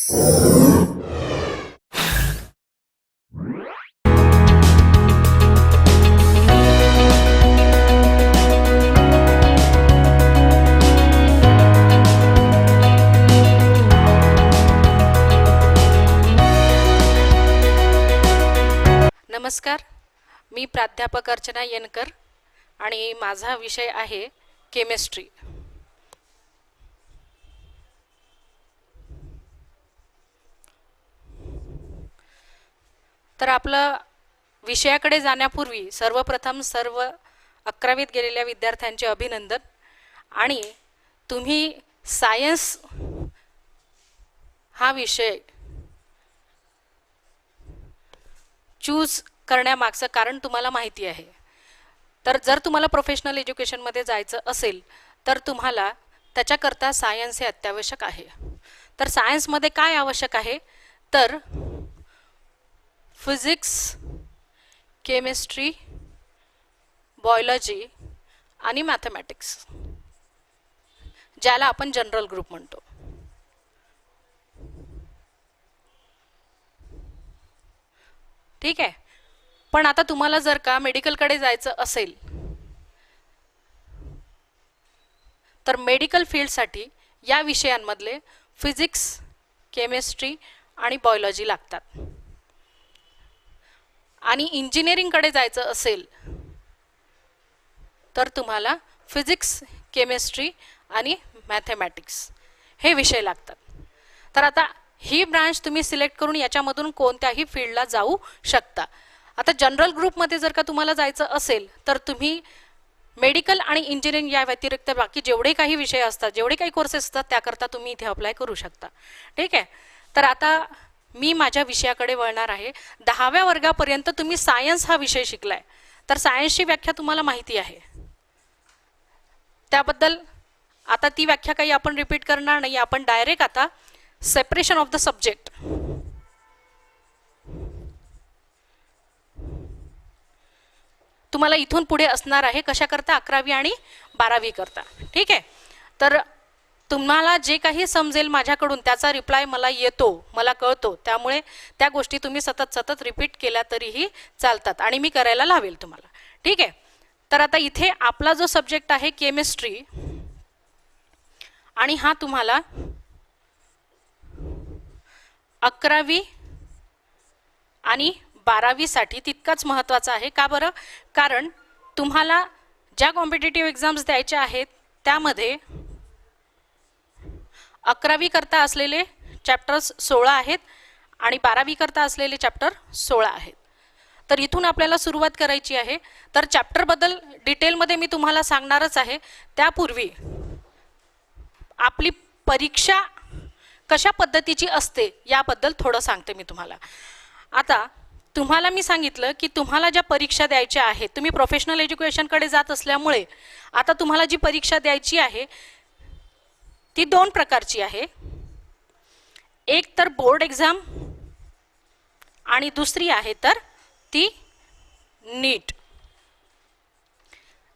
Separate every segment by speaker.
Speaker 1: नमस्कार, मी प्राध्यापक अर्चना येनकर आणि माझा विषय आहे केमिस्ट्री. तर आपलं विषयाकडे जाण्यापूर्वी सर्वप्रथम सर्व 11वीत गेलेल्या विद्यार्थ्यांचे अभिनंदन. आणि तुम्ही सायन्स हा विषय चूज करण्यामागचं कारण तुम्हाला माहिती आहे. तर जर तुम्हाला प्रोफेशनल एज्युकेशनमध्ये जायचं असेल तर तुम्हाला त्याच्याकरता सायन्स हे अत्यावश्यक आहे. तर सायन्समध्ये काय आवश्यक आहे तर फिजिक्स, केमिस्ट्री, बायोलॉजी आणि मॅथमॅटिक्स, ज्याला आपण जनरल ग्रुप म्हणतो. ठीक आहे. पण आता तुम्हाला जर का मेडिकलकडे जायचं असेल तर मेडिकल फील्डसाठी या विषयांमधले फिजिक्स, केमिस्ट्री आणि बायोलॉजी लागतात. आणि इंजिनिअरिंगकडे जायचं असेल तर तुम्हाला फिजिक्स, केमिस्ट्री आणि मॅथमॅटिक्स हे विषय लागतात. तर आता ही ब्रांच तुम्ही सिलेक्ट करून याच्यामधून कोणत्याही फील्डला जाऊ शकता. आता जनरल ग्रुपमध्ये जर का तुम्हाला जायचं असेल तर तुम्ही मेडिकल आणि इंजिनिअरिंग या व्यतिरिक्त बाकी जेवढे काही विषय असतात, जेवढे काही कोर्सेस असतात त्याकरता तुम्ही इथे अप्लाय करू शकता. ठीक आहे. तर आता मी माझ्या विषयाकडे वळणार आहे. 10व्या वर्गापर्यंत तुम्ही सायन्स हा विषय शिकलाय, तर सायन्सची व्याख्या तुम्हाला माहिती आहे. त्याबद्दल आता ती व्याख्या काही आपण रिपीट करणार नाही. आपण डायरेक्ट आता सेपरेशन ऑफ द सब्जेक्ट, तुम्हाला इथून पुढे असणार आहे कशाकरता, 11वी आणि 12वी करता. ठीक आहे. तर तुम्हाला जे काही समजेल माझ्याकडून त्याचा रिप्लाय मला येतो, मला कळतो. त्यामुळे त्या गोष्टी तुम्ही सतत रिपीट केल्या तरीही चालतात आणि मी करायला लावेल तुम्हाला. ठीक आहे. तर आता इथे आपला जो सब्जेक्ट आहे केमिस्ट्री, आणि हा तुम्हाला 11वी आणि 12वी साठी तितकाच महत्त्वाचा आहे. का बरं? कारण तुम्हाला ज्या कॉम्पिटिटिव्ह एक्झाम्स द्यायच्या आहेत त्यामध्ये 11वी करता असलेले चॅप्टर्स 16 आहेत आणि 12वी करता असलेले चॅप्टर 16 आहेत. तर इथून आपल्याला सुरुवात करायची आहे. तर चॅप्टरबद्दल डिटेलमध्ये मी तुम्हाला सांगणारच आहे. त्यापूर्वी आपली परीक्षा कशा पद्धतीची असते याबद्दल थोडं सांगते मी तुम्हाला. आता तुम्हाला मी सांगितलं की तुम्हाला ज्या परीक्षा द्यायच्या आहेत, तुम्ही प्रोफेशनल एज्युकेशनकडे जात असल्यामुळे आता तुम्हाला जी परीक्षा द्यायची आहे ती 2 प्रकारची आहे. एक तर बोर्ड एक्झाम आणि दुसरी आहे तर ती नीट.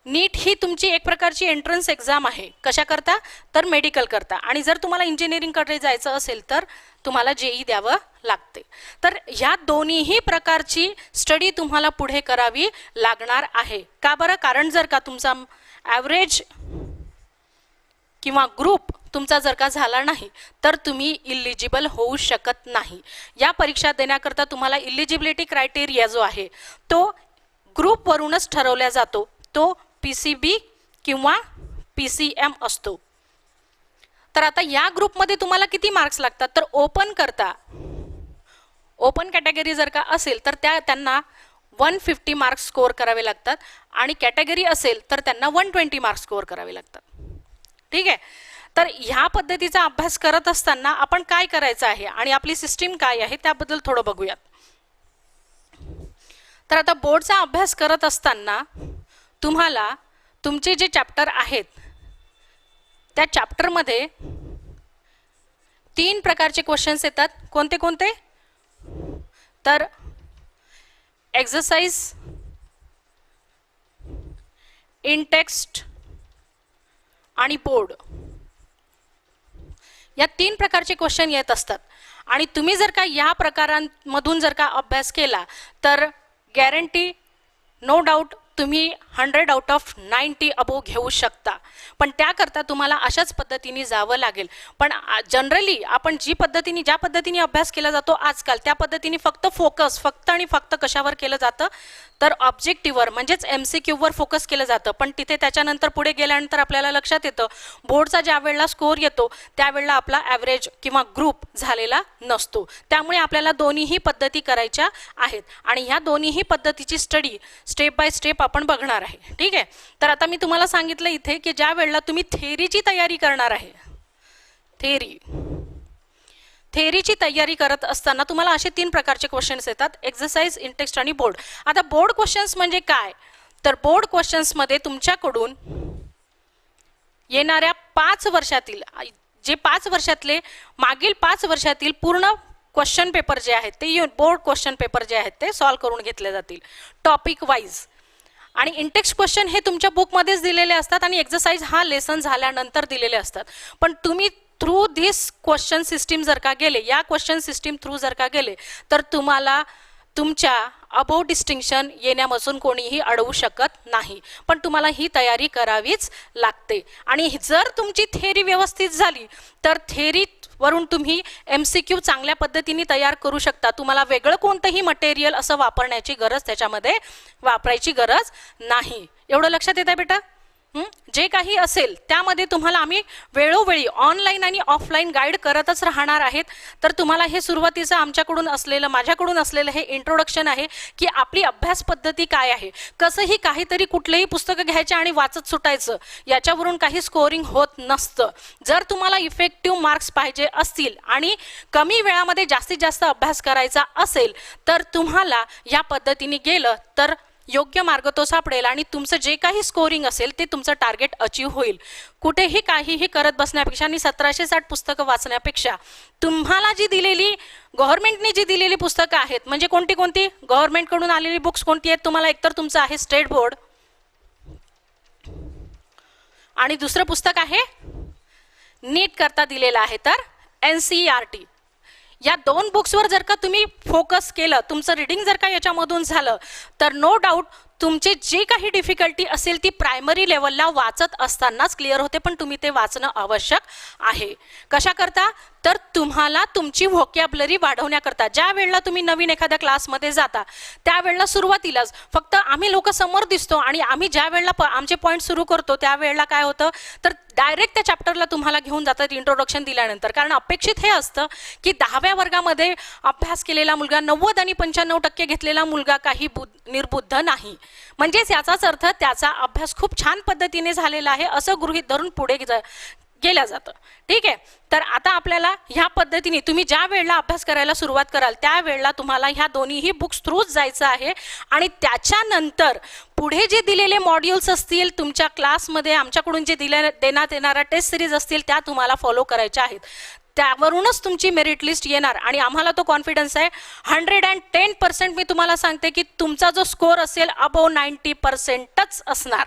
Speaker 1: नीट ही तुमची एक प्रकारची एंट्रन्स एक्झाम आहे. कशाकरता? तर मेडिकल करता. आणि जर तुम्हाला इंजिनिअरिंगकडे जायचं असेल तर तुम्हाला जेई द्यावं लागते. तर ह्या दोन्हीही प्रकारची स्टडी तुम्हाला पुढे करावी लागणार आहे. का बरं? कारण जर का तुमचा ॲव्हरेज किंवा ग्रुप तुमचा जर का झाला नाही तर तुम्ही इलिजिबल होऊ शकत नाही. या परीक्षा देण्याकरता तुम्हाला इलिजिबिलिटी क्रायटेरिया जो आहे तो ग्रुपवरूनच ठरवला जातो. तो PCB किंवा PCM असतो. तर आता या ग्रुपमध्ये तुम्हाला किती मार्क्स लागतात तर ओपन करता, ओपन कॅटेगरी जर का असेल तर त्यांना 150 मार्क्स स्कोअर करावे लागतात आणि कॅटेगरी असेल तर त्यांना 120 मार्क्स स्कोअर करावे लागतात. ठीक आहे. तर ह्या पद्धतीचा अभ्यास करत असताना आपण काय करायचं आहे आणि आपली सिस्टीम काय आहे त्याबद्दल थोडं बघूयात. तर आता बोर्डचा अभ्यास करत असताना तुम्हाला तुमचे जे चॅप्टर आहेत त्या चॅप्टरमध्ये 3 प्रकारचे क्वेश्चन्स येतात. कोणते कोणते? तर एक्सरसाइज, इन टेक्स्ट आणि बोर्ड या 3 प्रकारचे क्वेश्चन येत असतात आणि तुम्ही जर का या प्रकारांमधून जर का अभ्यास केला तर गॅरंटी नो डाऊट तुम्ही 100 आउट ऑफ 90 अबोव घेऊ शकता. पण त्याकरता तुम्हाला अशाच पद्धतीने जावं लागेल. पण जनरली आपण ज्या पद्धतीने अभ्यास केला जातो आजकाल त्या पद्धतीने फक्त आणि फक्त कशावर केलं जातं तर ऑब्जेक्टिव्हवर म्हणजेच MCQवर फोकस केलं जातं. पण तिथे त्याच्यानंतर पुढे गेल्यानंतर आपल्याला लक्षात येतं बोर्डचा ज्या वेळेला स्कोअर येतो त्यावेळेला आपला ॲव्हरेज किंवा ग्रुप झालेला नसतो. त्यामुळे आपल्याला दोन्हीही पद्धती करायच्या आहेत आणि ह्या दोन्हीही पद्धतीची स्टडी स्टेप बाय स्टेप आपण बघणार आहे. ठीक आहे. तर आता मी तुम्हाला सांगितलं इथे की ज्या वेळेला तुम्ही थेअरीची तयारी करणार आहे थेअरीची तयारी करत असताना तुम्हाला असे 3 प्रकारचे क्वेश्चन्स येतात एक्सरसाइज, इंटेक्स्ट आणि बोर्ड. आता बोर्ड क्वेश्चन्स म्हणजे काय तर बोर्ड क्वेश्चन्समध्ये तुमच्याकडून येणाऱ्या 5 वर्षातील जे 5 वर्षातले मागील 5 वर्षातील पूर्ण क्वेश्चन पेपर जे आहेत ते बोर्ड क्वेश्चन पेपर जे आहेत ते सॉल्व्ह करून घेतले जातील टॉपिक वाईज. आणि इंटेक्स्ट क्वेश्चन हे तुमच्या बुकमध्येच दिलेले असतात आणि एक्सरसाइज हा लेसन झाल्यानंतर दिलेले असतात. पण तुम्ही थ्रू धिस क्वेश्चन सिस्टीम जर का गेले या क्वेश्चन सिस्टीम थ्रू जर का गेले तर तुम्हाला तुमच्या अबोव डिस्टिंक्शन येण्यापासून कोणीही अडवू शकत नाही. पण तुम्हाला ही तयारी करावीच लागते. आणि जर तुमची थेअरी व्यवस्थित झाली तर थेअरीवरून तुम्ही MCQ चांगल्या पद्धतीने तयार करू शकता. तुम्हाला वेगळं कोणतंही मटेरियल असं वापरण्याची गरज त्याच्यामध्ये वापरायची गरज नाही. एवढं लक्षात येत आहे बेटा. जे काही असेल त्यामध्ये तुम्हाला आम्ही वेळोवेळी ऑनलाईन आणि ऑफलाईन गाईड करतच राहणार आहेत. तर तुम्हाला हे सुरुवातीचं माझ्याकडून असलेलं हे इंट्रोडक्शन आहे की आपली अभ्यास पद्धती काय आहे. कसंही काहीतरी कुठलेही पुस्तकं घ्यायचे आणि वाचत सुटायचं याच्यावरून काही स्कोरिंग होत नसतं. जर तुम्हाला इफेक्टिव्ह मार्क्स पाहिजे असतील आणि कमी वेळामध्ये जास्तीत जास्त अभ्यास करायचा असेल तर तुम्हाला या पद्धतीने गेलं तर योग्य मार्ग तो सापडेल आणि तुमचं जे काही स्कोरिंग असेल ते तुमचं टार्गेट अचीव होईल. कुठेही काहीही करत बसण्यापेक्षा आणि 1760 पुस्तकं वाचण्यापेक्षा तुम्हाला गव्हर्नमेंटने जी दिलेली पुस्तकं आहेत म्हणजे कोणती गव्हर्नमेंटकडून आलेली बुक्स कोणती आहेत तुम्हाला एकतर तुमचं आहे स्टेट बोर्ड आणि दुसरं पुस्तक आहे नीट करता दिलेलं आहे तर NCERT. या 2 बुक्सवर जर का तुम्ही फोकस केलं तुमचं रीडिंग जर का याच्यामधून झालं तर नो डाऊट तुमची जी काही डिफिकल्टी असेल ती प्रायमरी लेवलला वाचत असतानाच क्लिअर होते. पण तुम्ही ते वाचणं आवश्यक आहे. कशा करता तर तुम्हाला तुमची व्होकॅब्युलरी वाढवण्याकरता. ज्या वेळेला तुम्ही नवीन एखाद्या क्लासमध्ये जाता त्यावेळेला सुरुवातीलाच फक्त आम्ही लोक समोर दिसतो आणि आम्ही ज्या वेळेला आमचे पॉईंट सुरू करतो त्यावेळेला काय होतं तर डायरेक्ट त्या चॅप्टरला तुम्हाला घेऊन जातात इंट्रोडक्शन दिल्यानंतर. कारण अपेक्षित हे असतं की 10व्या वर्गामध्ये अभ्यास केलेला मुलगा 90 आणि 95% घेतलेला मुलगा काही निर्बुद्ध नाही. म्हणजेच याचाच अर्थ त्याचा अभ्यास खूप छान पद्धतीने झालेला आहे असं गृहीत धरून पुढे गेल्या जातं. ठीक आहे. तर आता आपल्याला ह्या पद्धतीने तुम्ही ज्या वेळेला अभ्यास करायला सुरुवात कराल त्यावेळेला तुम्हाला ह्या दोन्हीही बुक्स थ्रूच जायचं आहे आणि त्याच्यानंतर पुढे जे दिलेले मॉड्यूल्स असतील तुमच्या क्लासमध्ये आमच्याकडून जे देण्यात येणाऱ्या टेस्ट सिरीज असतील त्या तुम्हाला फॉलो करायच्या आहेत. त्यावरूनच तुमची मेरिट लिस्ट येणार आणि आम्हाला तो कॉन्फिडन्स आहे 110% मी तुम्हाला सांगते की तुमचा जो स्कोर असेल अबोव 90%च असणार.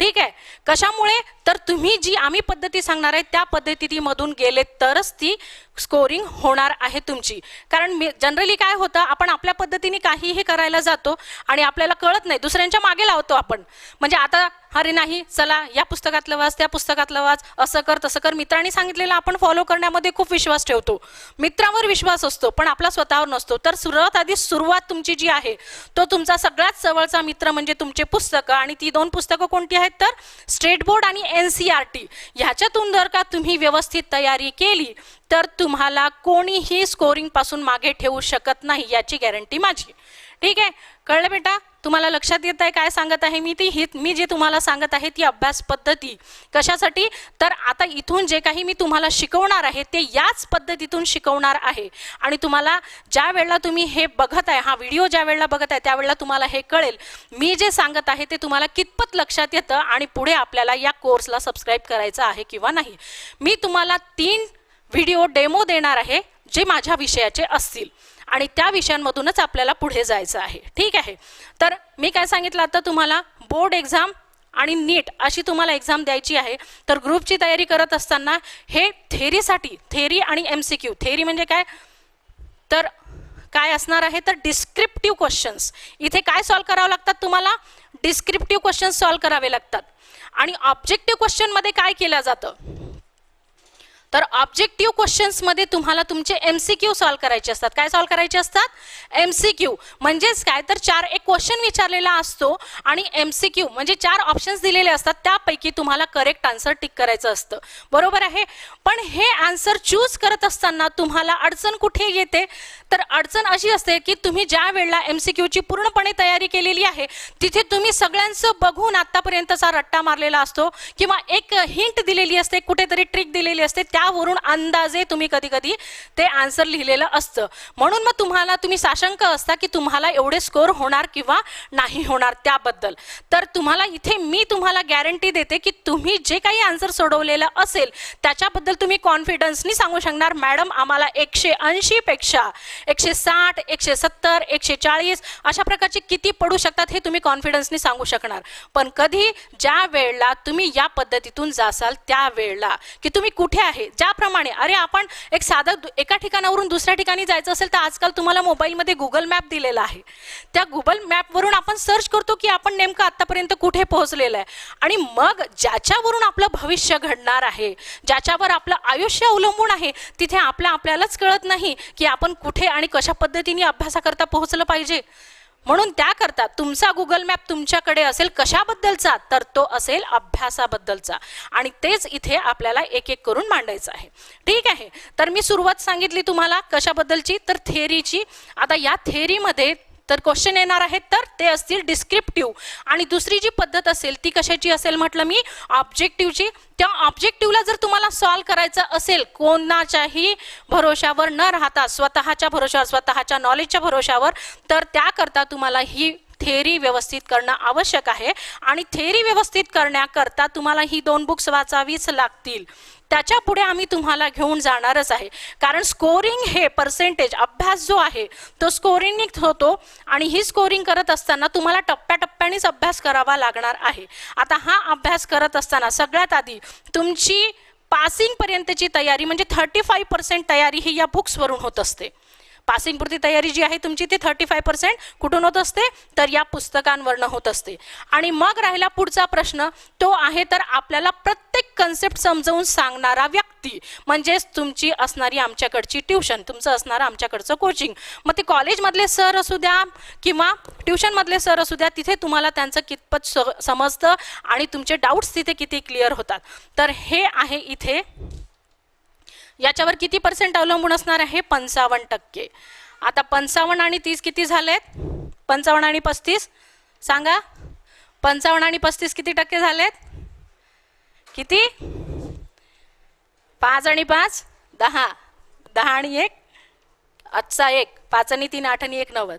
Speaker 1: ठीक आहे. कशामुळे तर तुम्ही जी आम्ही पद्धती सांगणार आहे त्या पद्धतीमधून गेले तरच ती स्कोरिंग होणार आहे तुमची. कारण जनरली काय होतं आपण आपल्या पद्धतीने काहीही करायला जातो आणि आपल्याला कळत नाही दुसऱ्यांच्या मागे लावतो आपण. म्हणजे आता अरे नाही चला या पुस्तकातलं वाच त्या पुस्तकातलं वाच असं कर तसं कर. मित्रांनी सांगितलेलं आपण फॉलो करण्यामध्ये खूप विश्वास ठेवतो. मित्रावर विश्वास असतो पण आपला स्वतःवर नसतो. तर सुरुवात तुमची जी आहे तो तुमचा सगळ्यात जवळचा मित्र म्हणजे तुमचे पुस्तकं आणि ती 2 पुस्तकं कोणती आहेत तर स्टेट बोर्ड आणि NCERT. ह्याच्यातून जर का तुम्ही व्यवस्थित तयारी केली तर तुम्हाला कोणीही स्कोरिंग पासून मागे ठेवू शकत नाही याची गॅरंटी माझी. ठीक आहे. कळलं बेटा. तुम्हाला लक्षात येत आहे काय सांगत आहे मी जे तुम्हाला सांगत आहे ती अभ्यास पद्धती कशासाठी तर आता इथून जे काही मी तुम्हाला शिकवणार आहे ते याच पद्धतीतून शिकवणार आहे. आणि तुम्हाला ज्या वेळेला तुम्ही हे बघत आहे हा व्हिडिओ ज्या वेळेला बघत आहे त्यावेळेला तुम्हाला हे कळेल मी जे सांगत आहे ते तुम्हाला कितपत लक्षात येतं आणि पुढे आपल्याला या कोर्सला सबस्क्राईब करायचं आहे किंवा नाही. मी तुम्हाला 3 व्हिडिओ डेमो देणार आहे जे माझ्या विषयाचे असतील आणि त्या विषयांमधूनच आपल्याला पुढे जायचं आहे. ठीक आहे. तर मी काय सांगितलं आता तुम्हाला बोर्ड एक्झाम आणि नीट अशी तुम्हाला एक्झाम द्यायची आहे, तर ग्रुपची तयारी करत असताना हे थेरीसाठी, थेरी आणि MCQ, थेरी म्हणजे काय, तर काय असणार आहे, तर डिस्क्रिप्टिव्ह क्वेश्चन्स. इथे काय सॉल्व्ह करावं लागतात तुम्हाला, डिस्क्रिप्टिव्ह क्वेश्चन्स सॉल्व्ह करावे लागतात. आणि ऑब्जेक्टिव्ह क्वेश्चनमध्ये काय केलं जातं, तर ऑब्जेक्टिव्ह क्वेश्चन्समध्ये तुम्हाला तुमचे MCQ सॉल्व्ह करायचे असतात. काय सॉल्व्ह करायचे असतात, MCQ. म्हणजेच काय, तर एक क्वेश्चन विचारलेला असतो आणि MCQ म्हणजे 4 ऑप्शन्स दिलेले असतात, त्यापैकी तुम्हाला करेक्ट आन्सर टिक करायचं असतं, बरोबर आहे. पण हे आन्सर चूज करत असताना तुम्हाला अडचण कुठे येते, तर अडचण अशी असते की तुम्ही ज्या वेळेला MCQची पूर्णपणे तयारी केलेली आहे, तिथे तुम्ही सगळ्यांचं बघून आतापर्यंतचा रट्टा मारलेला असतो किंवा एक हिंट दिलेली असते, कुठेतरी ट्रिक दिलेली असते, त्यावरून अंदाजे तुम्ही कधी कधी ते आन्सर लिहिलेलं असतं. म्हणून मग तुम्ही साशंक असता की तुम्हाला एवढे स्कोर होणार किंवा नाही होणार त्याबद्दल. तर तुम्हाला इथे मी तुम्हाला गॅरंटी देते की तुम्ही जे काही आन्सर सोडवलेलं असेल त्याच्याबद्दल तुम्ही कॉन्फिडन्सनी सांगू शकणार, मॅडम आम्हाला 180 पेक्षा 160, 170, 140 अशा प्रकारचे किती पडू शकतात हे तुम्ही कॉन्फिडन्सनी सांगू शकणार. पण कधी, ज्या वेळेला तुम्ही या पद्धतीतून जासाल त्या वेळेला की तुम्ही कुठे आहे, ज्याप्रमाणे अरे आपण एक साधं एका ठिकाणावरून दुसऱ्या ठिकाणी जायचं असेल तर आजकाल तुम्हाला मोबाईलमध्ये गुगल मॅप दिलेला आहे. त्या गुगल मॅपवरून आपण सर्च करतो की आपण नेमकं आतापर्यंत कुठे पोहोचलेलं आहे. आणि मग ज्याच्यावरून आपलं भविष्य घडणार आहे, ज्याच्यावर आपलं आयुष्य अवलंबून आहे, तिथे आपल्यालाच कळत नाही की आपण कुठे आणि कशा पद्धतीने अभ्यासाकरता पोहोचलं पाहिजे. म्हणून त्याकरता तुमचा गुगल मॅप तुमच्याकडे असेल कशाबद्दलचा, तर तो असेल अभ्यासाबद्दलचा. आणि तेच इथे आपल्याला एक एक करून मांडायचं आहे. ठीक आहे, तर मी सुरुवात सांगितली तुम्हाला कशाबद्दलची, तर थेअरीची. आता या थेअरीमध्ये तर क्वेश्चन येणार आहेत, तर ते असतील डिस्क्रिप्टिव्ह. आणि दुसरी जी पद्धत असेल ती कशाची असेल म्हटलं मी, ऑब्जेक्टिव्हची. त्या ऑब्जेक्टिव्हला जर तुम्हाला सॉल्व्ह करायचं असेल कोणाच्याही भरोशावर न राहता, स्वतःच्या भरोशावर, स्वतःच्या नॉलेजच्या भरोशावर, तर त्याकरता तुम्हाला ही थेअरी व्यवस्थित करणं आवश्यक आहे. आणि थेअरी व्यवस्थित करण्याकरता तुम्हाला ही 2 बुक्स वाचावीच लागतील. त्याच्या पुढे आम्ही तुम्हाला घेऊन जाणारच आहे, कारण स्कोरिंग हे पर्सेंटेज अभ्यास जो आहे तो स्कोरिंग होतो. आणि ही स्कोरिंग करत असताना तुम्हाला टप्प्याटप्प्यानेच अभ्यास करावा लागणार आहे. आता हा अभ्यास करत असताना सगळ्यात आधी तुमची पासिंग पर्यंतची तयारी म्हणजे 35% तयारी ही या बुक्सवरून होत असते. पासिंग पुरती तयारी जी आहे तुमची ती 35% कुठून होत असते, तर या पुस्तकांवरनं होत असते. आणि मग राहिला पुढचा प्रश्न, तो आहे तर आपल्याला प्रत्येक कन्सेप्ट समजावून सांगणारा व्यक्ती, म्हणजेच तुमची असणारी आमच्याकडची ट्युशन, तुमचं असणारं आमच्याकडचं कोचिंग. मग ते कॉलेजमधले सर असू द्या किंवा ट्युशनमधले सर असू द्या, तिथे तुम्हाला त्यांचं कितपत समजतं आणि तुमचे डाऊट्स तिथे किती क्लिअर होतात. तर हे आहे इथे, याच्यावर किती % अवलंबून असणार आहे, 55%. आता 55 आणि 30 किती झालेत, 55 आणि 35 सांगा, 55 आणि 35 किती टक्के झालेत, किती, 5 आणि 5 10, 10 आणि 1 आजचा 1, 5 आणि 3 8 आणि 1 90,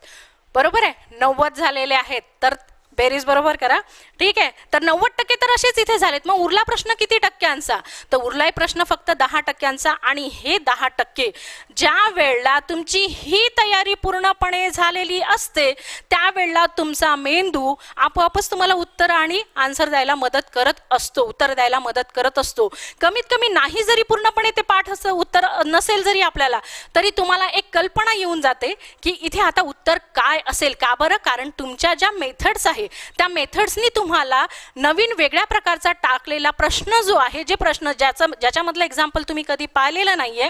Speaker 1: बरोबर आहे, 90 झालेले आहेत. तर बेरीज बरोबर करा. ठीक आहे, तर 90% तर असेच इथे झालेत. मग उरला प्रश्न किती टक्क्यांचा, तर उरलाय प्रश्न फक्त 10%. आणि हे 10% ज्या वेळेला तुमची ही तयारी पूर्णपणे झालेली असते त्यावेळेला तुमचा मेंदू आपोआपच तुम्हाला उत्तर आणि आन्सर द्यायला मदत करत असतो, उत्तर द्यायला मदत करत असतो. कमीत कमी नाही जरी पूर्णपणे ते पाठ उत्तर नसेल जरी आपल्याला, तरी तुम्हाला एक कल्पना येऊन जाते की इथे आता उत्तर काय असेल. का बरं, कारण तुमच्या ज्या मेथड्स आहेत त्या मेथड्सनी तुम्हाला नवीन वेगळ्या प्रकारचा टाकलेला प्रश्न जो आहे, जे प्रश्न ज्याच्यामधलं एक्झाम्पल तुम्ही कधी पाहिलेलं नाहीये,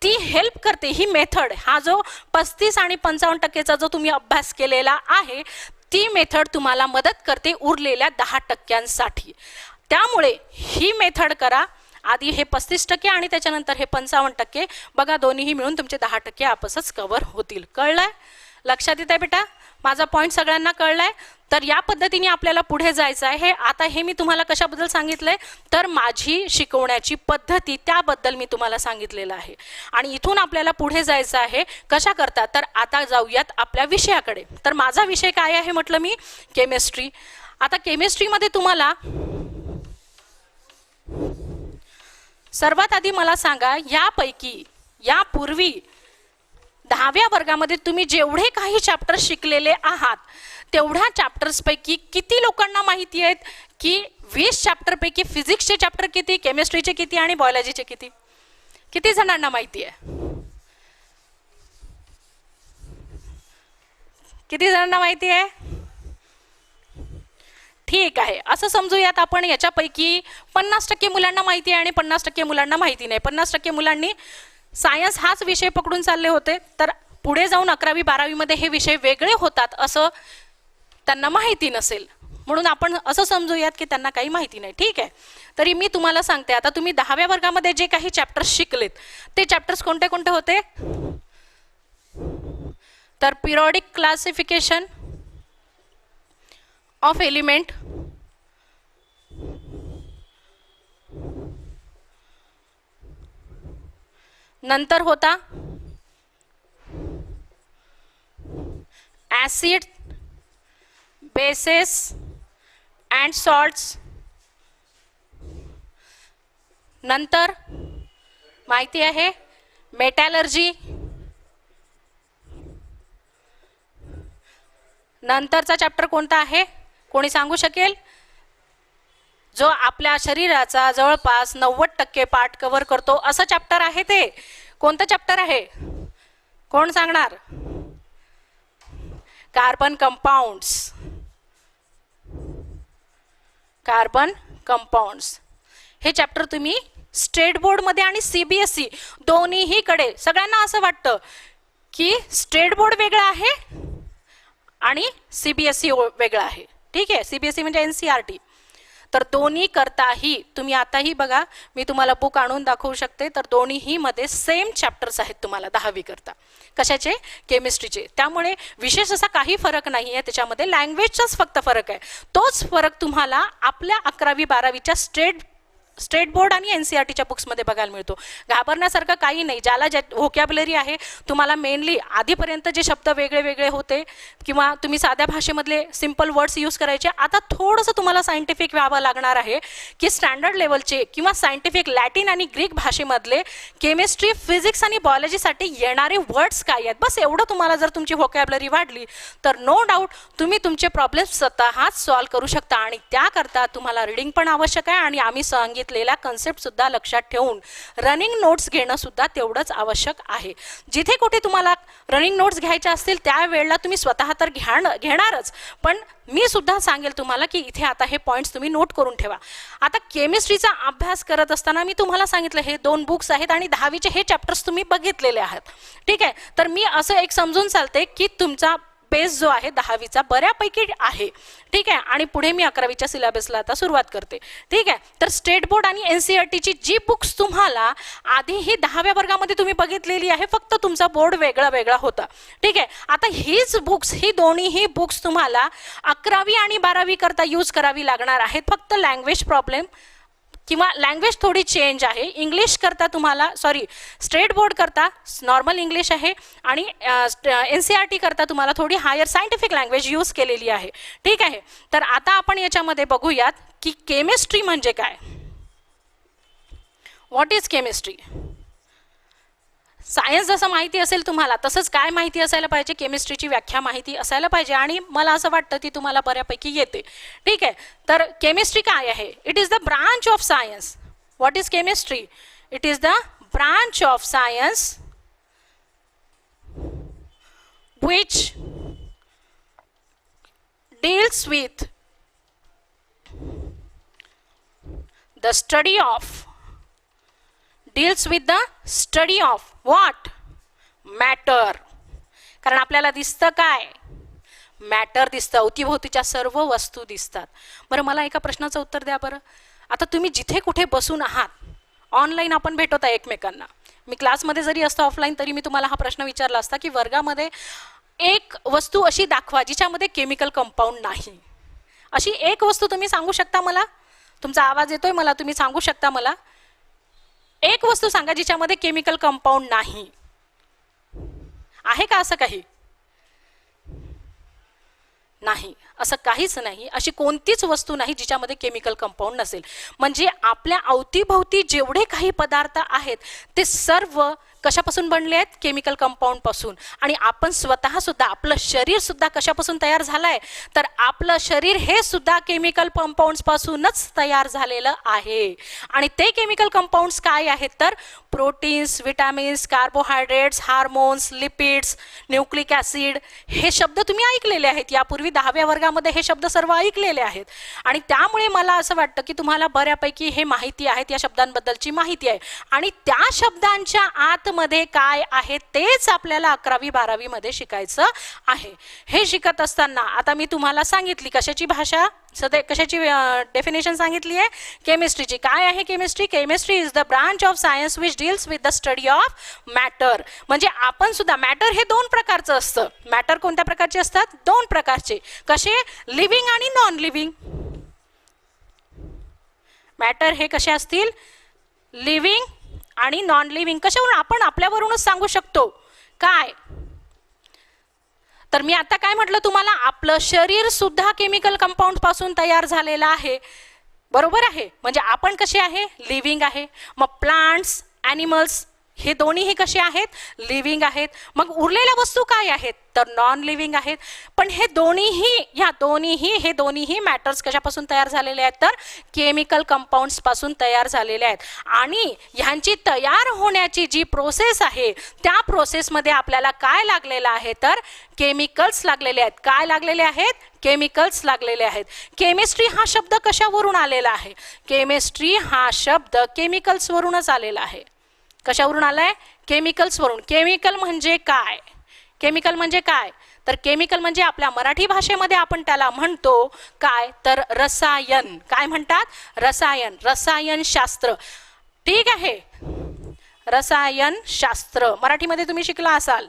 Speaker 1: ती हेल्प करते. ही मेथड, हा जो 35 आणि 55%चा जो तुम्ही अभ्यास केलेला आहे, ती मेथड तुम्हाला मदत करते उरलेल्या 10%साठी. त्यामुळे ही मेथड करा. आधी हे 35% आणि त्याच्यानंतर हे 55%, बघा दोन्हीही मिळून तुमचे 10% आपसच कव्हर होतील. कळलंय, लक्षात येत आहे बेटा, माझा पॉईंट सगळ्यांना कळलाय. तर या पद्धतीने आपल्याला पुढे जायचं आहे. आता हे मी तुम्हाला कशाबद्दल सांगितलंय, तर माझी शिकवण्याची पद्धती, त्याबद्दल मी तुम्हाला सांगितलेलं आहे. आणि इथून आपल्याला पुढे जायचं आहे कशा करता, तर आता जाऊयात आपल्या विषयाकडे. तर माझा विषय काय आहे म्हटलं मी, केमिस्ट्री. आता केमिस्ट्रीमध्ये तुम्हाला सर्वात आधी मला सांगा, यापैकी यापूर्वी 10व्या वर्गामध्ये तुम्ही जेवढे काही चॅप्टर शिकलेले आहात तेवढ्या चॅप्टर्सपैकी किती लोकांना माहिती आहेत की 20 चॅप्टरपैकी फिजिक्सचे चॅप्टर किती, केमिस्ट्रीचे किती आणि बायोलॉजीचे किती? किती जणांना माहिती आहे? किती जणांना माहिती आहे? ठीक आहे, असं समजूयात आपण याच्यापैकी 50% मुलांना माहिती आहे आणि 50% मुलांना माहिती नाही. 50% मुलांनी सायन्स हाच विषय पकडून चालले होते, तर पुढे जाऊन 11वी 12वी मध्ये हे विषय वेगळे होतात असं त्यांना माहिती नसेल, म्हणून आपण असं समजूयात की त्यांना काही माहिती नाही. ठीक आहे, तरी मी तुम्हाला सांगते, आता तुम्ही 10व्या वर्गामध्ये जे काही चॅप्टर्स शिकलेत ते चॅप्टर्स कोणते कोणते होते? तर पिरियडिक क्लासिफिकेशन ऑफ एलिमेंट, नंतर होता ऍसिड, बेसेस अँड सॉल्ट्स, नंतर माहिती आहे मेटॅलर्जी, नंतरचा चॅप्टर कोणता आहे कोणी सांगू शकेल? जो आपल्या शरीराचा जवळपास 90% पार्ट कव्हर करतो असं चॅप्टर आहे. ते कोणतं चॅप्टर आहे कोण सांगणार? Carbon compounds. कार्बन कंपाऊंड्स हे चॅप्टर तुम्ही स्टेट बोर्ड मध्ये आणि सीबीएसई दोन्हीही कडे सगळ्यांना असं वाटतं की स्टेट बोर्ड वेगळं आहे आणि सीबीएसई वेगळं आहे. ठीक आहे, सीबीएसई म्हणजे एनसीईआरटी. तर दोन्ही करताही तुम्ही आताही बघा, मी तुम्हाला बुक आणून दाखवू शकते, तर दोन्हीही मध्ये सेम चॅप्टर्स आहेत तुम्हाला 10वी करता. कशाचे? केमिस्ट्रीचे. त्यामुळे विशेष असा काही फरक नाही आहे त्याच्यामध्ये, लँग्वेजचाच फक्त फरक आहे. तोच फरक तुम्हाला आपल्या 11वी 12वीच्या स्टेट बोर्ड आणि एनसीईआरटीच्या बुक्समध्ये बघायला मिळतो. घाबरण्यासारखं काही नाही. ज्याला ज्या व्होकॅब्युलरी आहे, तुम्हाला मेनली आधीपर्यंत जे शब्द वेगळे वेगळे होते किंवा तुम्ही साध्या भाषेमधले सिम्पल वर्ड्स यूज करायचे, आता थोडंसं तुम्हाला सायंटिफिक व्हावं लागणार आहे की स्टँडर्ड लेवलचे किंवा सायंटिफिक लॅटिन आणि ग्रीक भाषेमधले केमिस्ट्री, फिजिक्स आणि बायोलॉजीसाठी येणारे वर्ड्स काय आहेत. बस एवढं तुम्हाला जर तुमची व्होकॅब्युलरी वाढली तर नो डाऊट तुम्ही तुमचे प्रॉब्लेम्स स्वतःच सॉल्व्ह करू शकता. आणि त्याकरता तुम्हाला रिडिंग पण आवश्यक आहे आणि आम्ही सांगितलेला कन्सेप्ट सुद्धा लक्षात ठेवून रनिंग नोट्स घेणं सुद्धा तेवढंच आवश्यक आहे. जिथे कुठे तुम्हाला रनिंग नोट्स घ्यायच्या असतील त्यावेळेला तुम्ही स्वतः तर घेणारच, पण मी सुद्धा सांगेल तुम्हाला की इथे आता हे पॉइंट्स तुम्ही नोट करून ठेवा. आता केमिस्ट्रीचा अभ्यास करत असताना मी तुम्हाला सांगितलं हे 2 बुक्स आहेत आणि 10वीचे हे चॅप्टर्स तुम्ही बघितलेले आहात. ठीक आहे, तर मी असं एक समजून चालते की तुमचा बेस जो आहे 10वीचा बऱ्यापैकी आहे. ठीक आहे, आणि पुढे मी 11वीच्या सिलेबसला आता सुरुवात करते. ठीक आहे, तर स्टेट बोर्ड आणि एनसीईआरटीची जी बुक्स तुम्हाला आधी ही 10व्या वर्गामध्ये तुम्ही बघितलेली आहे, फक्त तुमचा बोर्ड वेगळा वेगळा होता. ठीक आहे, आता हीच बुक्स, ही दोन्हीही बुक्स तुम्हाला 11वी आणि 12वी करता यूज करावी लागणार आहेत. फक्त लँग्वेज प्रॉब्लेम किंवा लँग्वेज थोडी चेंज आहे. इंग्लिश करता तुम्हाला, सॉरी, स्टेट बोर्ड करता नॉर्मल इंग्लिश आहे आणि एनसीईआरटी करता तुम्हाला थोडी हायर सायंटिफिक लँग्वेज यूज केलेली आहे. ठीक आहे, तर आता आपण याच्यामध्ये बघूयात की केमिस्ट्री म्हणजे काय. What is chemistry? सायन्स जसं माहिती असेल तुम्हाला तसंच काय माहिती असायला पाहिजे, केमिस्ट्रीची व्याख्या माहिती असायला पाहिजे आणि मला असं वाटतं ती तुम्हाला बऱ्यापैकी येते. ठीक आहे, तर केमिस्ट्री काय आहे? It is the branch of science. What is chemistry? It is the branch of science which deals with the study of what? Matter. कारण आपल्याला दिसतं काय? मॅटर दिसतं, अवतीभोवतीच्या सर्व वस्तू दिसतात. बरं, मला एका प्रश्नाचं उत्तर द्या बरं. आता तुम्ही जिथे कुठे बसून आहात, ऑनलाईन आपण भेटत आहे एकमेकांना. मी क्लासमध्ये जरी असतो ऑफलाईन तरी मी तुम्हाला हा प्रश्न विचारला असता की वर्गामध्ये एक वस्तू अशी दाखवा जिच्यामध्ये केमिकल कंपाऊंड नाही. अशी एक वस्तू तुम्ही सांगू शकता मला? तुमचा आवाज येतोय मला, तुम्ही सांगू शकता मला? एक वस्तू सांगा जिच्यामध्ये केमिकल कंपाऊंड नाही. आहे का असं काही? नाही, असं काहीच नाही. अशी कोणतीच वस्तू नाही जिच्यामध्ये केमिकल कंपाऊंड नसेल. म्हणजे आपल्या अवतीभोवती जेवढे काही पदार्थ आहेत ते सर्व कशापासून बनले आहेत? केमिकल कंपाऊंड पासून. आणि आपण स्वतः सुद्धा, आपलं शरीर सुद्धा कशापासून तयार झालंय? तर आपलं शरीर हे सुद्धा केमिकल कंपाऊंड्स पासूनच तयार झालेलं आहे. आणि ते केमिकल कंपाऊंड्स काय आहेत? तर proteins, vitamins, carbohydrates, hormones, lipids, nucleic acid. हे शब्द तुम्ही ऐकलेले आहेत यापूर्वी, 10व्या वर्गामध्ये हे शब्द सर्व ऐकलेले आहेत. आणि त्यामुळे मला असं वाटतं की तुम्हाला बऱ्यापैकी हे माहिती आहेत, या शब्दांबद्दलची माहिती आहे. आणि त्या शब्दांच्या आतमध्ये काय आहे तेच आपल्याला 11वी 12वी मध्ये शिकायचं आहे. हे शिकत असताना आता मी तुम्हाला सांगितली कशाची भाषा, कशाची डेफिनेशन सांगितली आहे? केमिस्ट्रीची. काय आहे chemistry? Chemistry is the branch of science which deals with the study of matter. म्हणजे आपण सुद्धा, मॅटर हे 2 प्रकारचं असतं. मॅटर कोणत्या प्रकारचे असतात? 2 प्रकारचे. कसे? लिव्हिंग आणि नॉन लिव्हिंग. मॅटर हे कसे असतील? लिव्हिंग आणि नॉन लिव्हिंग. कशावरून? आपण आपल्यावरूनच सांगू शकतो. काय? तर मी आता काय म्हटलं तुम्हाला? आपलं शरीर सुद्धा केमिकल कंपाऊंड पासून तयार झालेलं आहे. बरोबर आहे? म्हणजे आपण कसे आहे? लिव्हिंग आहे. मग प्लांट्स, ॲनिमल्स हे दोन्हीही कसे आहेत? लिव्हिंग आहेत. मग उरलेल्या वस्तू काय आहेत? तर नॉन लिव्हिंग आहेत. पण हे दोन्हीही मॅटर्स कशापासून तयार झालेले आहेत? तर केमिकल कंपाऊंड्स पासून तयार झालेले आहेत. आणि ह्यांची तयार होण्याची जी प्रोसेस आहे त्या प्रोसेसमध्ये आपल्याला काय लागलेलं आहे? तर केमिकल्स लागलेले आहेत. काय लागलेले आहेत? केमिकल्स लागलेले आहेत. केमिस्ट्री हा शब्द कशावरून आलेला आहे? केमिस्ट्री हा शब्द केमिकल्सवरूनच आलेला आहे. कशावरून आलाय? केमिकल्सवरून. केमिकल म्हणजे काय? केमिकल म्हणजे काय? तर केमिकल म्हणजे आपल्या मराठी भाषेमध्ये आपण त्याला म्हणतो काय? तर रसायन. काय म्हणतात? रसायन. रसायनशास्त्र. ठीक आहे, रसायनशास्त्र मराठीमध्ये तुम्ही शिकला असाल.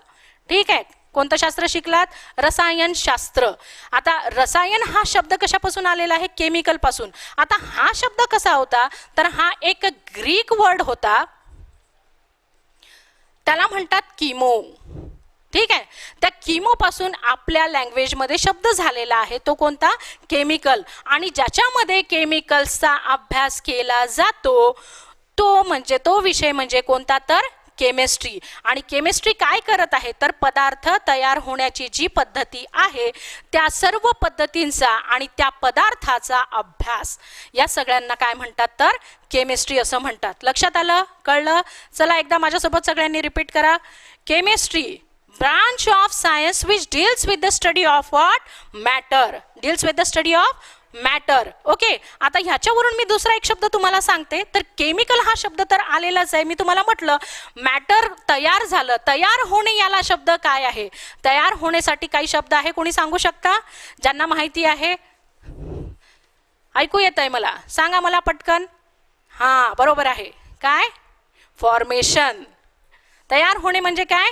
Speaker 1: ठीक आहे, कोणतं शास्त्र शिकलात? रसायनशास्त्र. आता रसायन हा शब्द कशापासून आलेला आहे? केमिकल पासून. आता हा शब्द कसा होता? तर हा एक ग्रीक वर्ड होता, त्याला म्हणतात किमो. ठीक आहे, त्या किमो पासून आपल्या लँग्वेजमध्ये शब्द झालेला आहे तो कोणता? केमिकल. आणि ज्याच्यामध्ये केमिकल्सचा अभ्यास केला जातो तो विषय म्हणजे कोणता? तर केमिस्ट्री. आणि केमिस्ट्री काय करत आहे? तर पदार्थ तयार होण्याची जी पद्धती आहे त्या सर्व पद्धतींचा आणि त्या पदार्थाचा अभ्यास, या सगळ्यांना काय म्हणतात? तर केमिस्ट्री असं म्हणतात. लक्षात आलं? कळलं? चला एकदा माझ्यासोबत सगळ्यांनी रिपीट करा. Chemistry, branch of science which deals with the study of what? Matter. Deals with the study of matter. Okay, आता ह्याच्यावरून मी दुसरा एक शब्द तुम्हाला सांगते. तर केमिकल हा शब्द तर आलेलाच आहे. मी तुम्हाला म्हटलं मॅटर तयार झालं. तयार होणे याला शब्द काय आहे? तयार होण्यासाठी काही शब्द आहे, कोणी सांगू शकता? ज्यांना माहिती आहे, ऐकू येत आहे मला, सांगा मला पटकन. हां, बरोबर आहे. काय? फॉर्मेशन. तयार होणे म्हणजे काय?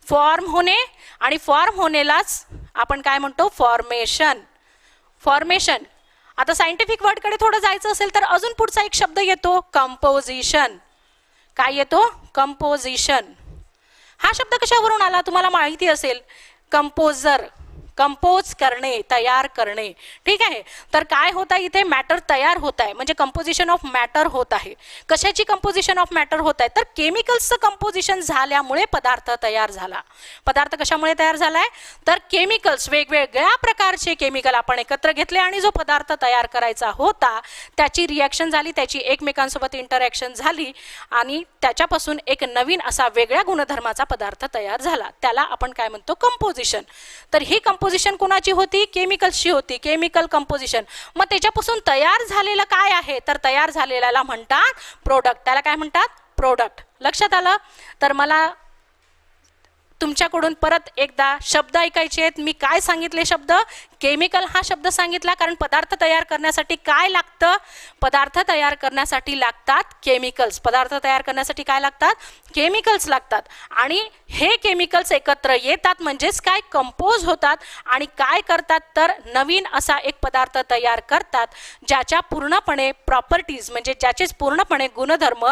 Speaker 1: फॉर्म होणे. आणि फॉर्म होण्यालाच आपण काय म्हणतो? फॉर्मेशन. फॉर्मेशन. आता सायंटिफिक वर्डकडे थोडं जायचं असेल तर अजून पुढचा एक शब्द येतो, कंपोजिशन. काय येतो? कंपोजिशन. हा शब्द कशावरून आला तुम्हाला माहिती असेल? कंपोजर. कंपोज करणे, तयार करणे. ठीक आहे, तर काय होत आहे इथे? मॅटर तयार होत आहे, म्हणजे कंपोजिशन ऑफ मॅटर होत आहे. कशाची कंपोजिशन ऑफ मॅटर होत आहे? तर केमिकल्सचं कंपोजिशन झाल्यामुळे पदार्थ तयार झाला. पदार्थ कशामुळे तयार झालाय? तर केमिकल्स, वेगवेगळ्या प्रकारचे केमिकल आपण एकत्र घेतले आणि जो पदार्थ तयार करायचा होता त्याची रिॲक्शन झाली, त्याची एकमेकांसोबत इंटरॅक्शन झाली आणि त्याच्यापासून एक नवीन असा वेगळ्या गुणधर्माचा पदार्थ तयार झाला. त्याला आपण काय म्हणतो? कंपोजिशन. तर ही कंपोजिशन कोणाची होती? केमिकल्सची होती. Chemical composition. मग त्याच्यापासून तयार झालेलं काय आहे? तर तयार झालेल्याला म्हणतात प्रोडक्ट. त्याला काय म्हणतात? प्रोडक्ट. लक्षात आलं? तर मला तुमच्याकडून परत एकदा शब्द ऐकायचे आहेत. मी काय सांगितले शब्द? केमिकल हा शब्द सांगितला कारण पदार्थ तयार करण्यासाठी काय लागतं? पदार्थ तयार करण्यासाठी लागतात केमिकल्स. पदार्थ तयार करण्यासाठी काय लागतात? केमिकल्स लागतात. आणि हे केमिकल्स एकत्र येतात म्हणजेच काय? कंपोज होतात आणि काय करतात? तर नवीन असा एक पदार्थ तयार करतात ज्याच्या पूर्णपणे प्रॉपर्टीज, म्हणजे ज्याचेच पूर्णपणे गुणधर्म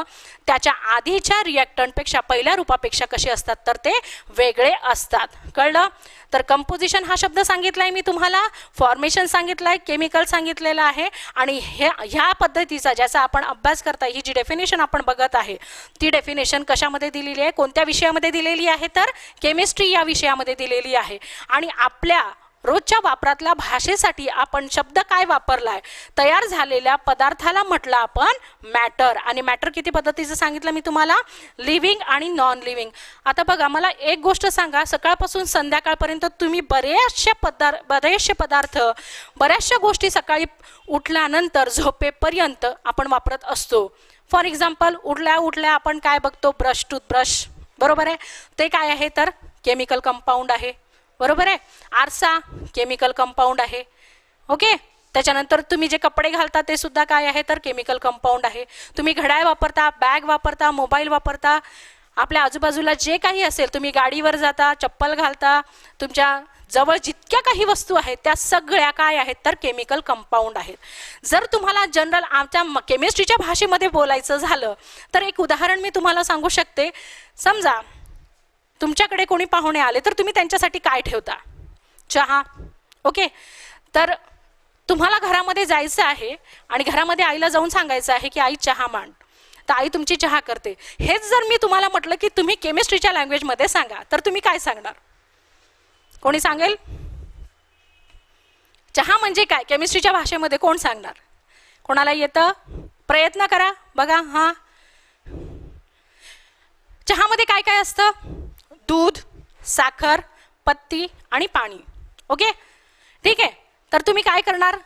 Speaker 1: त्याच्या आधीच्या रिॲक्टंटपेक्षा, पहिल्या रूपापेक्षा कसे असतात? तर ते वेगळे वेगळे असतात. कळलं? तर कंपोजिशन हा शब्द सांगितलाय मी तुम्हाला, फॉर्मेशन सांगितलंय, केमिकल सांगितलेलं आहे, आणि ह्या पद्धतीचा ज्याचा आपण अभ्यास करताय, ही जी डेफिनेशन आपण बघत आहे ती डेफिनेशन कशामध्ये दिलेली आहे, कोणत्या विषयामध्ये दिलेली आहे, तर केमिस्ट्री या विषयामध्ये दिलेली आहे. आणि आपल्या रोजच्या वापरातल्या भाषेसाठी आपण शब्द काय वापरलाय, तयार झालेल्या पदार्थाला म्हटलं आपण मॅटर. आणि मॅटर किती पद्धतीचं सांगितलं मी तुम्हाला, लिव्हिंग आणि नॉन लिव्हिंग. आता बघा, मला एक गोष्ट सांगा, सकाळपासून संध्याकाळपर्यंत तुम्ही बरेचसे पदार्थ बऱ्याचशा गोष्टी सकाळी उठल्यानंतर झोपेपर्यंत आपण वापरत असतो. फॉर एक्झाम्पल, उठल्या आपण काय बघतो, टूथब्रश, बरोबर आहे, ते काय आहे तर केमिकल कंपाऊंड आहे, बरोबर आहे. आरसा केमिकल कंपाऊंड आहे. ओके. त्याच्यानंतर तुम्ही जे कपडे घालता ते सुद्धा काय आहे तर केमिकल कंपाऊंड आहे. तुम्ही घड्याळ वापरता, बॅग वापरता, मोबाईल वापरता, आपल्या आजूबाजूला जे काही असेल, तुम्ही गाडीवर जाता, चप्पल घालता, तुमच्या जवळ जितक्या काही वस्तू आहेत त्या सगळ्या काय आहेत तर केमिकल कंपाऊंड आहेत. जर तुम्हाला जनरल आमच्या केमिस्ट्रीच्या भाषेमध्ये बोलायचं झालं तर एक उदाहरण मी तुम्हाला सांगू शकते. समजा तुमच्याकडे कोणी पाहुणे आले तर तुम्ही त्यांच्यासाठी काय ठेवता, चहा. ओके. तर तुम्हाला घरामध्ये जायचं आहे आणि घरामध्ये आईला जाऊन सांगायचं आहे की आई चहा मांड, तर आई तुमची चहा करते. हेच जर मी तुम्हाला म्हटलं की तुम्ही केमिस्ट्रीच्या लँग्वेजमध्ये सांगा, तर तुम्ही काय सांगणार? कोणी सांगेल? चहा म्हणजे काय केमिस्ट्रीच्या भाषेमध्ये कोण सांगणार? कोणाला येतं? प्रयत्न करा, बघा. हां, चहामध्ये काय काय असतं? दूध, साखर, पत्ती आणि पाणी. ओके, ठीक आहे. तर तुम्ही काय करणार?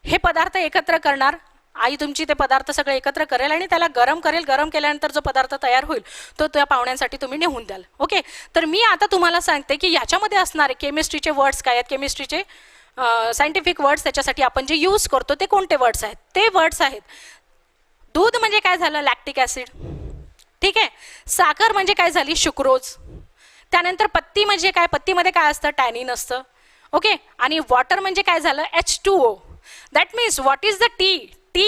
Speaker 1: हे पदार्थ एकत्र करणार. आई तुमची ते पदार्थ सगळे एकत्र करेल आणि त्याला गरम करेल. गरम केल्यानंतर जो पदार्थ तयार होईल तो त्या पाहुण्यांसाठी तुम्ही नेऊन द्याल. ओके. तर मी आता तुम्हाला सांगते की याच्यामध्ये असणारे केमिस्ट्रीचे वर्ड्स काय आहेत, केमिस्ट्रीचे सायंटिफिक वर्ड्स, त्याच्यासाठी आपण जे यूज करतो ते कोणते वर्ड्स आहेत. ते वर्ड्स आहेत, दूध म्हणजे काय झालं, लॅक्टिक ॲसिड. ठीक आहे. साखर म्हणजे काय झाली, शुक्रोज. त्यानंतर पत्ती म्हणजे काय, पत्तीमध्ये काय असतं, टॅनिन असतं. ओके. आणि वॉटर म्हणजे काय झालं, H2O. That means what is the tea? Tea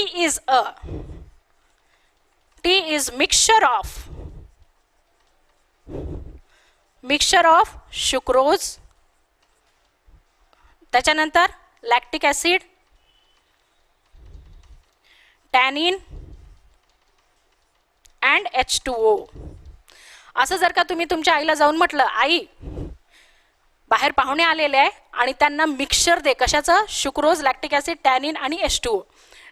Speaker 1: is mixture of sucrose, त्याच्यानंतर lactic acid, tannin and H2O. असं जर का तुम्ही तुमच्या आईला जाऊन म्हटलं, आई बाहेर पाहुणे आलेले आहे आणि त्यांना मिक्सचर दे, कशाचं, शुक्रोज, लॅक्टिक ॲसिड, टॅनिन आणि H2O.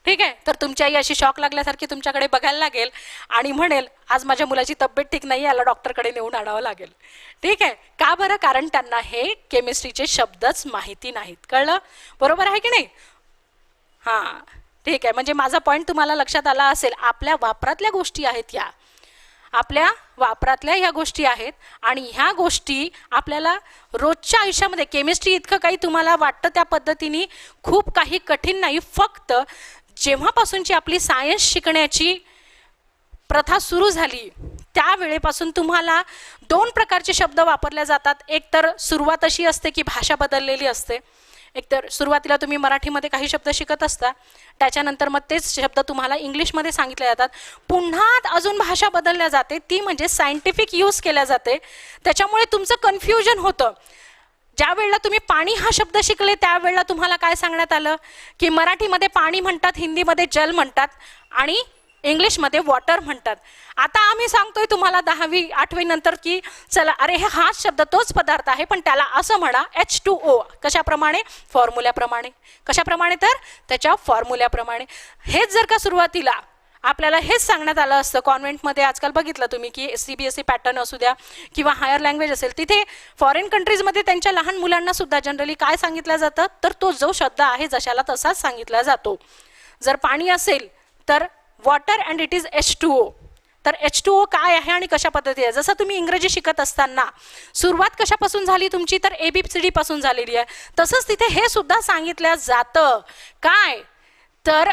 Speaker 1: ठीक आहे. तर तुमची आई अशी शॉक लागल्यासारखी तुमच्याकडे बघायला लागेल आणि म्हणेल, आज माझ्या मुलाची तब्येत ठीक नाही, याला डॉक्टरकडे नेऊन आणावं लागेल. ठीक आहे. का बरं? कारण त्यांना हे केमिस्ट्रीचे शब्दच माहिती नाहीत. कळलं? बरोबर आहे की नाही? हां, ठीक आहे. म्हणजे माझा पॉईंट तुम्हाला लक्षात आला असेल. आपल्या वापरातल्या गोष्टी आहेत या, आपल्या वापरातल्या ह्या गोष्टी आहेत आणि ह्या गोष्टी आपल्याला रोजच्या आयुष्यामध्ये, केमिस्ट्री इतकं काही तुम्हाला वाटतं त्या पद्धतीने खूप काही कठीण नाही. फक्त जेव्हापासूनची आपली सायन्स शिकण्याची प्रथा सुरू झाली त्यावेळेपासून तुम्हाला दोन प्रकारचे शब्द वापरले जातात. एक तर सुरुवात अशी असते की भाषा बदललेली असते. एकतर सुरुवातीला तुम्ही मराठीमध्ये काही शब्द शिकत असता, त्याच्यानंतर मग तेच शब्द तुम्हाला इंग्लिशमध्ये सांगितले जातात. पुन्हा अजून भाषा बदलल्या जाते, ती म्हणजे सायंटिफिक यूज केल्या जाते. त्याच्यामुळे तुमचं कन्फ्युजन होतं. ज्या वेळेला तुम्ही पाणी हा शब्द शिकले त्यावेळेला तुम्हाला काय सांगण्यात आलं की मराठीमध्ये पाणी म्हणतात, हिंदीमध्ये जल म्हणतात आणि इंग्लिशमध्ये वॉटर म्हणतात. आता आम्ही सांगतोय तुम्हाला 10वी 8वी नंतर की चला, अरे हे हाच शब्द, तोच पदार्थ आहे, पण त्याला असं म्हणा, H2O. कशाप्रमाणे? फॉर्म्युल्याप्रमाणे. कशाप्रमाणे? तर त्याच्या फॉर्म्युल्याप्रमाणे. हेच जर का सुरुवातीला आपल्याला हेच सांगण्यात आलं असतं, कॉन्व्हेंटमध्ये आजकाल बघितलं तुम्ही की CBSE पॅटर्न असू द्या किंवा हायर लँग्वेज असेल, तिथे फॉरेन कंट्रीजमध्ये त्यांच्या लहान मुलांना सुद्धा जनरली काय सांगितलं जातं तर तो जो शब्द आहे जशाला तसाच सांगितला जातो. जर पाणी असेल तर water and it is H2O. तर H2O काय आहे आणि कशा पद्धती आहे? जसं तुम्ही इंग्रजी शिकत असताना सुरुवात कशापासून झाली तुमची तर ABCD पासून झालेली आहे, तसंच तिथे हे सुद्धा सांगितलं जातं. काय तर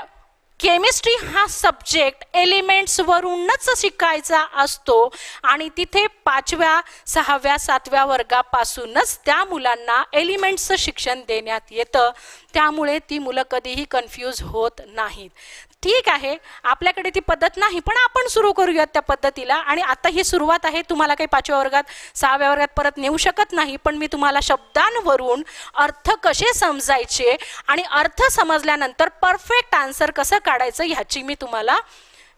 Speaker 1: केमिस्ट्री हा सब्जेक्ट एलिमेंट्सवरूनच शिकायचा असतो आणि तिथे 5व्या 6व्या 7व्या वर्गापासूनच त्या मुलांना एलिमेंट्सचं शिक्षण देण्यात येतं. त्यामुळे ती मुलं कधीही कन्फ्यूज होत नाहीत. ठीक आहे, आपल्याकडे ती पद्धत नाही, पण आपण सुरू करूयात त्या पद्धतीला. आणि आता ही सुरुवात आहे, तुम्हाला काही 5व्या वर्गात 6व्या वर्गात परत नेऊ शकत नाही, पण मी तुम्हाला शब्दांवरून अर्थ कसे समजायचे आणि अर्थ समजल्यानंतर परफेक्ट आन्सर कसं काढायचं ह्याची मी तुम्हाला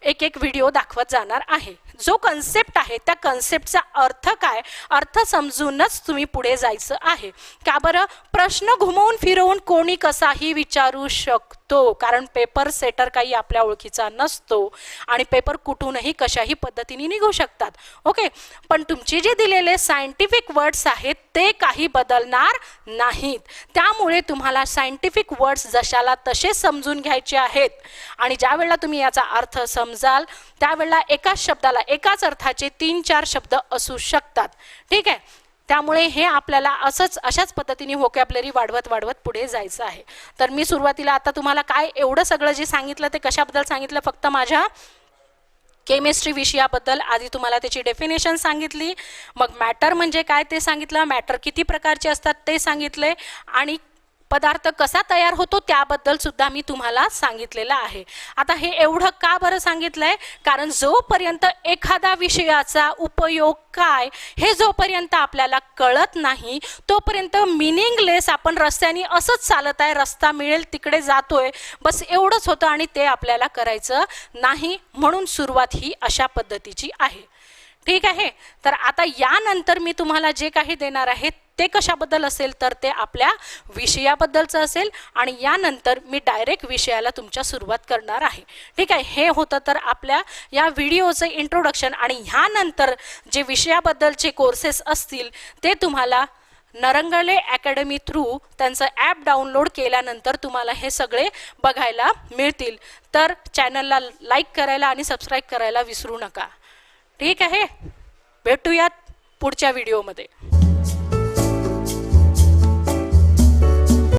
Speaker 1: एक एक व्हिडिओ दाखवत जाणार आहे. जो कन्सेप्ट आहे त्या कन्सेप्टचा अर्थ काय, अर्थ समजूनच तुम्ही पुढे जायचं आहे. का बरं? प्रश्न घुमवून फिरवून कोणी कसाही विचारू शकतो, कारण पेपर सेटर काही आपल्या ओळखीचा नसतो आणि पेपर कुठूनही कशाही पद्धतीने निघू शकतात. ओके, पण तुमचे जे दिलेले सायंटिफिक वर्ड्स आहेत ते काही बदलणार नाहीत. त्यामुळे तुम्हाला सायंटिफिक वर्ड्स जशाला तसे समजून घ्यायचे आहेत. आणि ज्या वेळेला तुम्ही याचा अर्थ समजाल त्यावेळेला एकाच शब्दाला एकाच अर्थाचे 3-4 शब्द असू शकतात. ठीक आहे, त्यामुळे हे आपल्याला अशाच पद्धतीने व्होकॅब्युलरी वाढवत वाढवत पुढे जायचं आहे. तर मी सुरुवातीला आता तुम्हाला काय एवढं सगळं जे सांगितलं ते कशाबद्दल सांगितलं, फक्त माझ्या केमिस्ट्री विषयाबद्दल. आधी तुम्हाला त्याची डेफिनेशन सांगितली, मग मॅटर म्हणजे काय ते सांगितलं, मॅटर किती प्रकारचे असतात ते सांगितले, आणि पदार्थ कसा तयार होतो त्याबद्दल सुद्धा मी तुम्हाला सांगितलेलं आहे. आता हे एवढं का बरं सांगितलंय, कारण जोपर्यंत एखादा विषयाचा उपयोग काय हे जोपर्यंत आपल्याला कळत नाही तोपर्यंत मिनिंगलेस आपण रस्त्याने असंच चालत आहे, रस्ता मिळेल तिकडे जातोय, बस एवढंच होतं आणि ते आपल्याला करायचं नाही. म्हणून सुरुवात ही अशा पद्धतीची आहे. ठीक आहे, तर आता यानंतर मी तुम्हाला जे काही देणार आहे ते कशाबद्दल असेल तर ते आपल्या विषयाबद्दलचं असेल, आणि यानंतर मी डायरेक्ट विषयाला तुमच्या सुरुवात करणार आहे. ठीक आहे, हे होतं तर आपल्या या व्हिडिओचं इंट्रोडक्शन. आणि ह्यानंतर जे विषयाबद्दलचे कोर्सेस असतील ते तुम्हाला नरंगले अकॅडमी थ्रू त्यांचं ॲप डाउनलोड केल्यानंतर तुम्हाला हे सगळे बघायला मिळतील. तर चॅनलला लाईक करायला आणि सबस्क्राईब करायला विसरू नका. ठीक आहे, भेटूयात पुढच्या व्हिडिओमध्ये.